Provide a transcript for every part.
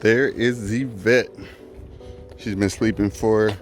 there is the vet. She's been sleeping for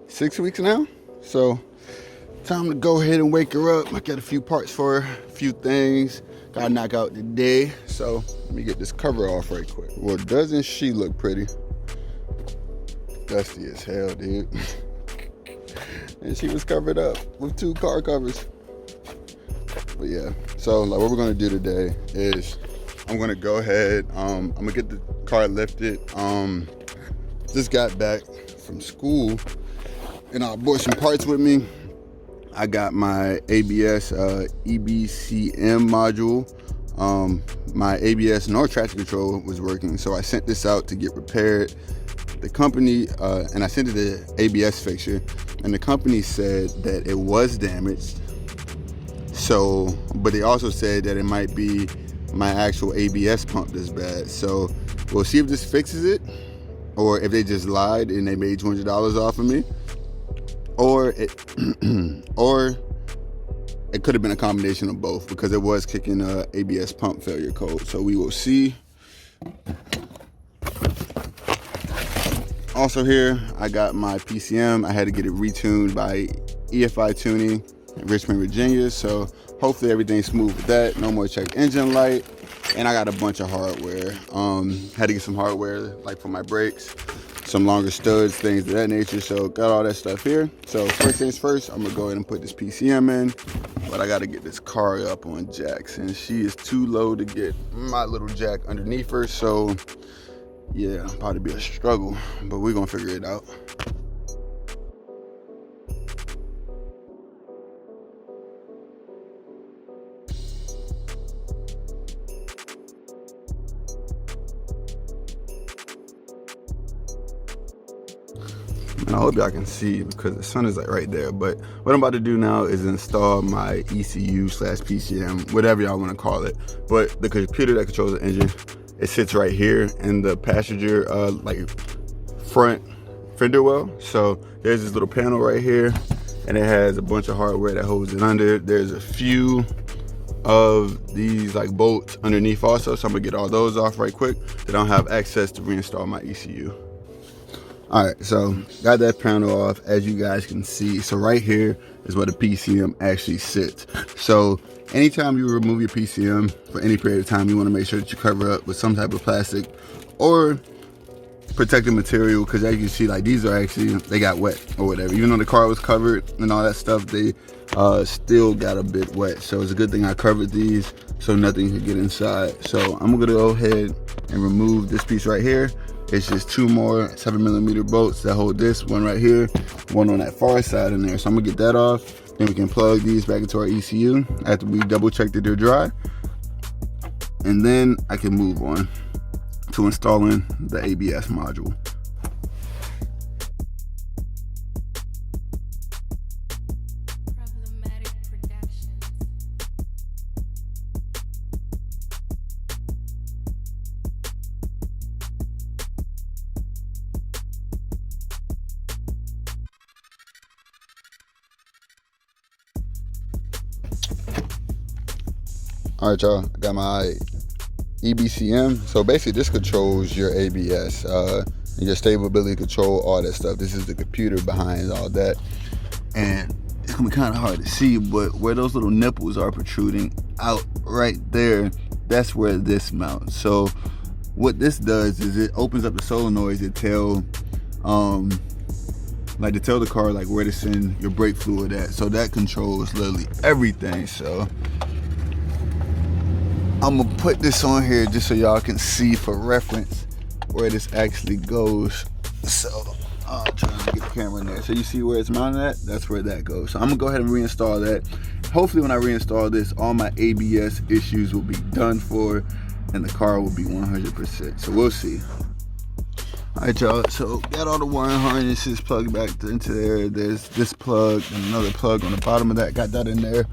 6 weeks now, so time to go ahead and wake her up. I got a few parts for her, a few things gotta knock out today, so let me get this cover off right quick. Well, doesn't she look pretty? Dusty as hell, dude. And she was covered up with 2 car covers. But yeah, so like what we're gonna do today is I'm gonna go ahead, I'm gonna get the car lifted. Just got back from school and I brought some parts with me. I got my ABS EBCM module. My ABS North traction control was working, so I sent this out to get repaired. The company, and I sent it the ABS fixture, and the company said that it was damaged. So, but they also said that it might be my actual ABS pump that's bad. So we'll see if this fixes it, or if they just lied and they made $200 off of me, or it could have been a combination of both, because it was kicking ABS pump failure code. So we will see. Also here, I got my PCM. I had to get it retuned by EFI Tuning in Richmond, Virginia. So hopefully everything's smooth with that. No more check engine light. And I got a bunch of hardware. Had to get some hardware like for my brakes, some longer studs, things of that nature. So got all that stuff here. So first things first, I'm gonna go ahead and put this PCM in, but I gotta get this car up on jacks, and she is too low to get my little jack underneath her. So yeah, probably be a struggle, but we're gonna figure it out. And I hope y'all can see because the sun is like right there. But what I'm about to do now is install my ECU/PCM, whatever y'all want to call it. But the computer that controls the engine, it sits right here in the passenger like front fender well. So there's this little panel right here, and it has a bunch of hardware that holds it under. There's a few of these like bolts underneath also, so I'm gonna get all those off right quick. They don't have access to reinstall my ECU. All right, so got that panel off, as you guys can see. So right here is where the PCM actually sits. So anytime you remove your PCM for any period of time, you want to make sure that you cover up with some type of plastic or protective material, because as you see, like these are actually, they got wet or whatever. Even though the car was covered and all that stuff, they still got a bit wet. So it's a good thing I covered these so nothing could get inside. So I'm gonna go ahead and remove this piece right here. It's just 2 more 7mm bolts that hold this, one right here, one on that far side in there. So I'm gonna get that off, then we can plug these back into our ECU after we double check that they're dry. And then I can move on to installing the ABS module. All right, y'all, I got my EBCM. So basically this controls your ABS, your stability control, all that stuff. This is the computer behind all that. And it's gonna be kind of hard to see, but where those little nipples are protruding out right there, that's where this mounts. So what this does is it opens up the solenoids to tell, to tell the car like where to send your brake fluid at. So that controls literally everything. So I'm gonna put this on here just so y'all can see for reference where this actually goes. So I'm trying to get the camera in there. So you see where it's mounted at? That's where that goes. So I'm gonna go ahead and reinstall that. Hopefully when I reinstall this, all my ABS issues will be done for and the car will be 100%. So we'll see. All right, y'all, so got all the wiring harnesses plugged back into there. There's this plug and another plug on the bottom of that, got that in there.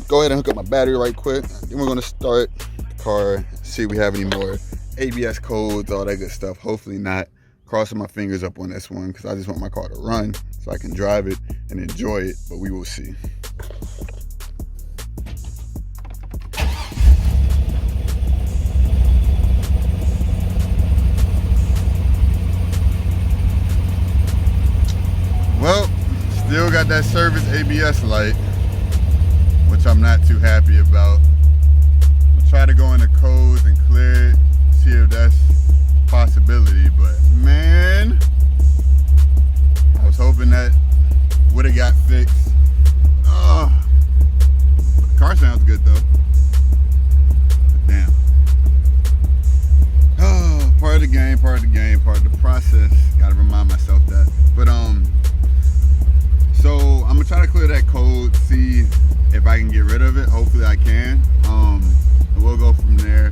Go ahead and hook up my battery right quick. Then we're gonna start the car, see if we have any more ABS codes, all that good stuff. Hopefully not. Crossing my fingers up on this one because I just want my car to run so I can drive it and enjoy it, but we will see. that service ABS light, which I'm not too happy about. I'll try to go into codes and clear it, see if that's a possibility, but man, I was hoping that would have got fixed. Oh, the car sounds good though. But damn. Oh, part of the game, part of the game, part of the process. Gotta remind myself that. But so I'm gonna try to clear that code, see if I can get rid of it. Hopefully I can. And we'll go from there.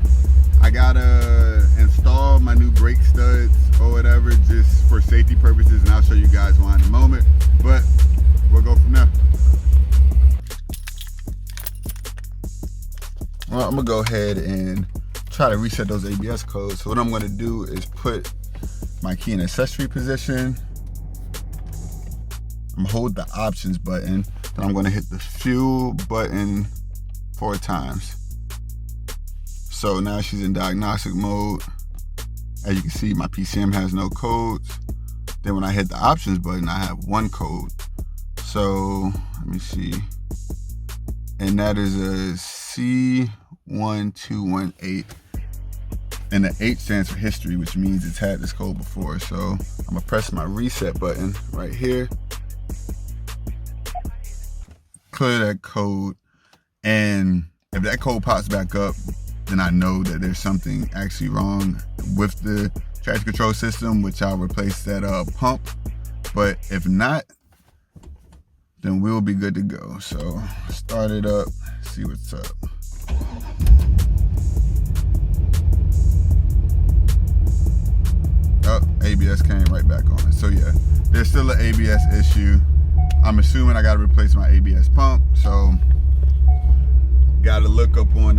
I gotta install my new brake studs or whatever, just for safety purposes, and I'll show you guys why in a moment. But we'll go from there. Well, I'm gonna go ahead and try to reset those ABS codes. So what I'm gonna do is put my key in accessory position. I'm gonna hold the options button, then I'm gonna hit the fuel button 4 times. So now she's in diagnostic mode. As you can see, my PCM has no codes. Then when I hit the options button, I have 1 code. So let me see. And that is a C1218. And the 8 stands for history, which means it's had this code before. So I'm gonna press my reset button right here. Clear that code, and if that code pops back up, then I know that there's something actually wrong with the traction control system, which I'll replace that pump. But if not, then we'll be good to go. So start it up, see what's up. Oh, ABS came right back on. So yeah, there's still an ABS issue. I'm assuming I gotta replace my ABS pump, so gotta look up on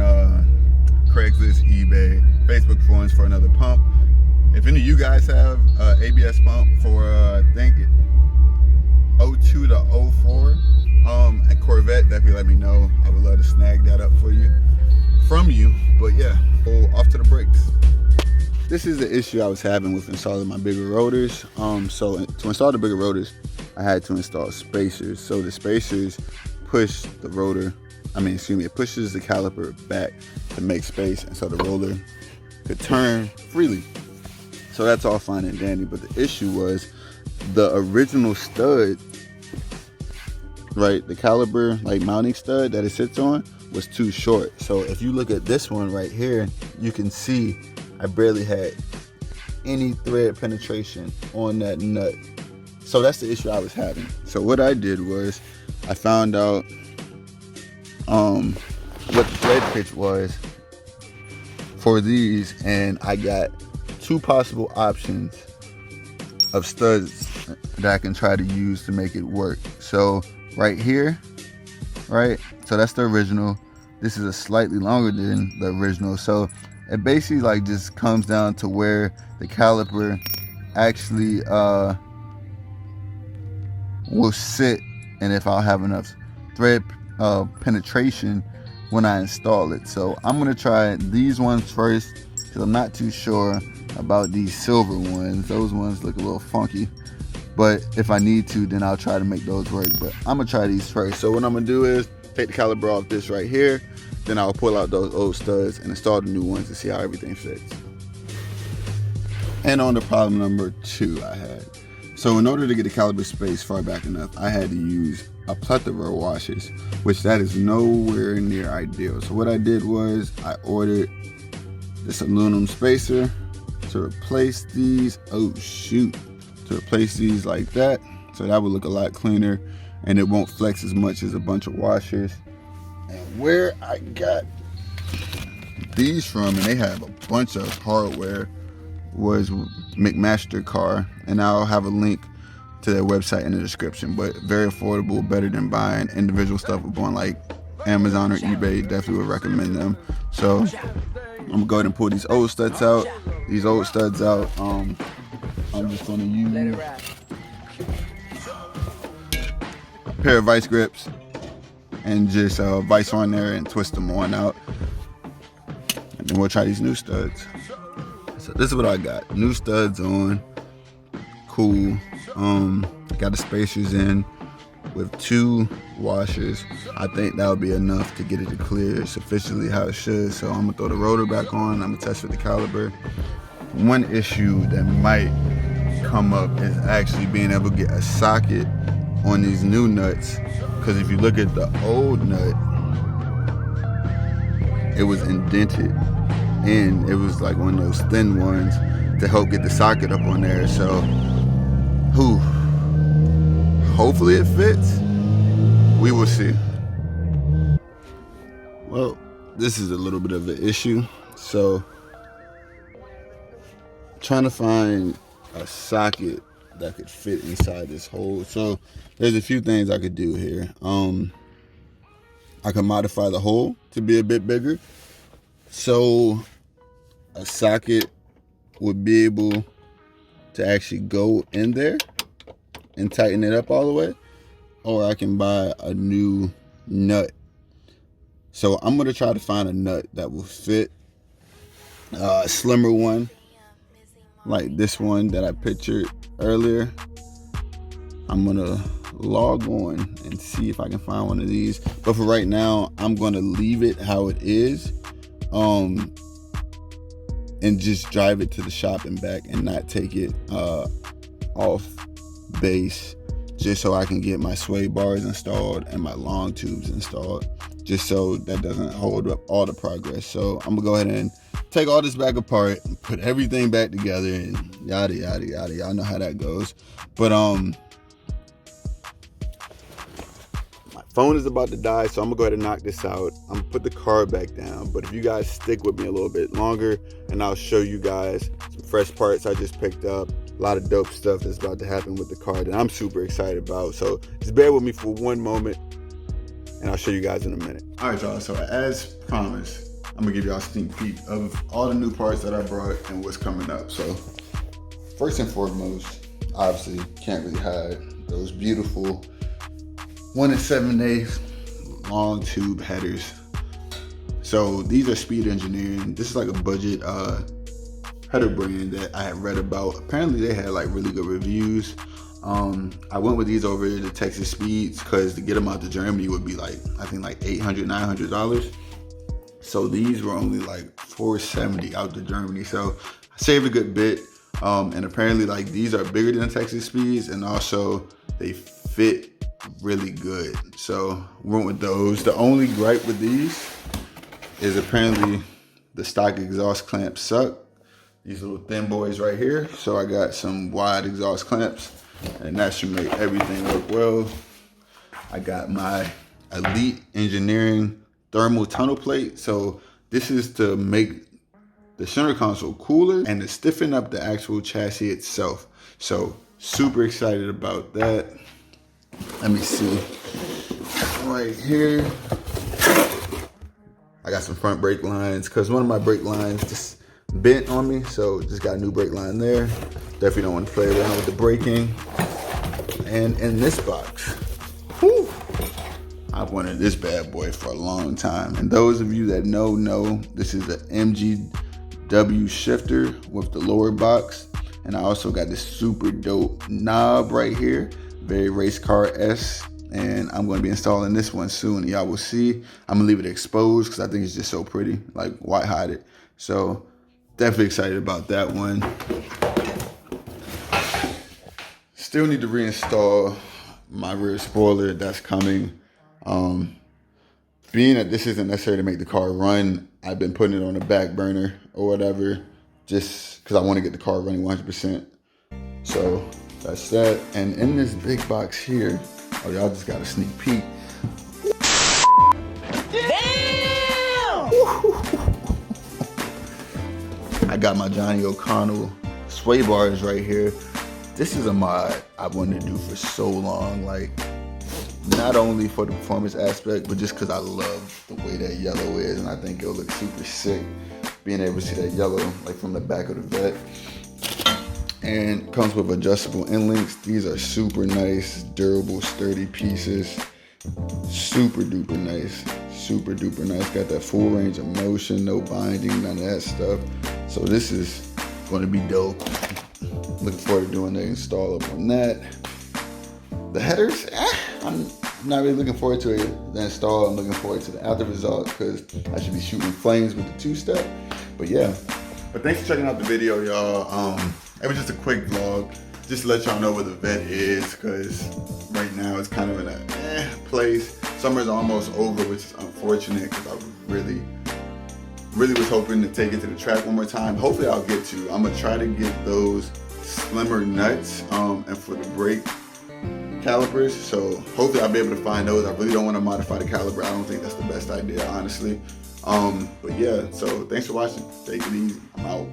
Craigslist, eBay, Facebook forums for another pump. If any of you guys have ABS pump for I think 02 to 04 at Corvette, definitely let me know. I would love to snag that up for you, from you. But yeah, go off to the brakes. This is the issue I was having with installing my bigger rotors. So to install the bigger rotors, I had to install spacers. So the spacers push the rotor, it pushes the caliper back to make space, and so the roller could turn freely. So that's all fine and dandy, but the issue was the original stud, right? The caliper, like mounting stud that it sits on, was too short. So if you look at this one right here, you can see I barely had any thread penetration on that nut. So that's the issue I was having. So what I did was I found out what the thread pitch was for these, and I got 2 possible options of studs that I can try to use to make it work. So right here, right? So that's the original. This is a slightly longer than the original. So it basically like just comes down to where the caliper actually will sit, and if I'll have enough thread penetration when I install it. So I'm gonna try these ones first, because I'm not too sure about these silver ones. Those ones look a little funky, but if I need to, then I'll try to make those work. But I'm gonna try these first. So what I'm gonna do is take the caliper off this right here, then I'll pull out those old studs and install the new ones to see how everything fits. And on to problem number 2 I had. So in order to get the caliper space far back enough, I had to use a plethora of washers, which that is nowhere near ideal. So what I did was I ordered this aluminum spacer to replace these. Oh shoot, to replace these like that. So that would look a lot cleaner, and it won't flex as much as a bunch of washers. And where I got these from, and they have a bunch of hardware, was McMaster Car, and I'll have a link to their website in the description. But very affordable, better than buying individual stuff on like Amazon or eBay. Definitely would recommend them. So I'm gonna go ahead and pull these old studs out. I'm just gonna use a pair of vice grips and just vice on there and twist them on out, and then we'll try these new studs. So this is what I got. New studs on, cool. Got the spacers in. with 2 washers. I think that would be enough to get it to clear sufficiently how it should. So I'm gonna throw the rotor back on, I'm gonna test with the caliper. One issue that might come up is actually being able to get a socket on these new nuts, because if you look at the old nut, it was indented and it was like one of those thin ones to help get the socket up on there. So hopefully it fits. We will see. Well, this is a little bit of an issue. So trying to find a socket that could fit inside this hole. So there's a few things I could do here. I could modify the hole to be a bit bigger, so a socket would be able to actually go in there and tighten it up all the way, or I can buy a new nut. So I'm gonna try to find a nut that will fit, a slimmer one like this one that I pictured earlier. I'm gonna log on and see if I can find one of these, but for right now I'm gonna leave it how it is, and just drive it to the shop and back and not take it off base, just so I can get my sway bars installed and my long tubes installed, just so that doesn't hold up all the progress. So I'm gonna go ahead and take all this back apart and put everything back together and yada yada yada. Y'all know how that goes. But my phone is about to die, so I'm gonna go ahead and knock this out. I'm gonna put the car back down, but if you guys stick with me a little bit longer, and I'll show you guys some fresh parts I just picked up, a lot of dope stuff that's about to happen with the car that I'm super excited about. So just bear with me for one moment, and I'll show you guys in a minute. All right, y'all, so as promised, I'm gonna give y'all a sneak peek of all the new parts that I brought and what's coming up. So first and foremost, obviously can't really hide those beautiful 1 7/8 long tube headers. So these are Speed Engineering. This is like a budget header brand that I had read about. Apparently they had like really good reviews. I went with these over to Texas Speeds because to get them out to Germany would be like, I think like $800, $900. So these were only like $470 out to Germany. So I saved a good bit. And apparently like these are bigger than Texas Speeds, and also they fit really good. So went with those. The only gripe with these is apparently the stock exhaust clamps suck. These little thin boys right here. So I got some wide exhaust clamps, and that should make everything work well. I got my Elite Engineering thermal tunnel plate. So this is to make the center console cooler and to stiffen up the actual chassis itself. So super excited about that. Let me see. Right here, I got some front brake lines because one of my brake lines just bent on me. So just got a new brake line there. Definitely don't want to play around with the braking. And in this box, whew, I've wanted this bad boy for a long time. And those of you that know, this is an MGW shifter with the lower box. And I also got this super dope knob right here, very race car-esque. And I'm going to be installing this one soon. Y'all will see. I'm going to leave it exposed because I think it's just so pretty, like white hot it. So definitely excited about that one. Still need to reinstall my rear spoiler. That's coming. Being that this isn't necessary to make the car run, I've been putting it on the back burner or whatever, just because I want to get the car running 100%. So that's that. And in this big box here, oh, y'all just got a sneak peek. Damn! I got my Johnny O'Connell sway bars right here. This is a mod I wanted to do for so long, like not only for the performance aspect, but just because I love the way that yellow is, and I think it'll look super sick being able to see that yellow like from the back of the vet. And comes with adjustable end links. These are super nice, durable, sturdy pieces. Super duper nice, super duper nice. Got that full range of motion, no binding, none of that stuff. So this is going to be dope. Looking forward to doing the install up on that. The headers, I I'm not really looking forward to the install. I'm looking forward to the after results because I should be shooting flames with the two-step. But yeah, but thanks for checking out the video, y'all. It was just a quick vlog, just to let y'all know where the vet is, because right now it's kind of in a place. Summer's almost over, which is unfortunate because I really was hoping to take it to the track one more time. Hopefully I'll get to. I'm gonna try to get those slimmer nuts and for the brake calipers, so hopefully I'll be able to find those. I really don't want to modify the caliper. I don't think that's the best idea, honestly. But yeah, so thanks for watching. Take it easy. I'm out.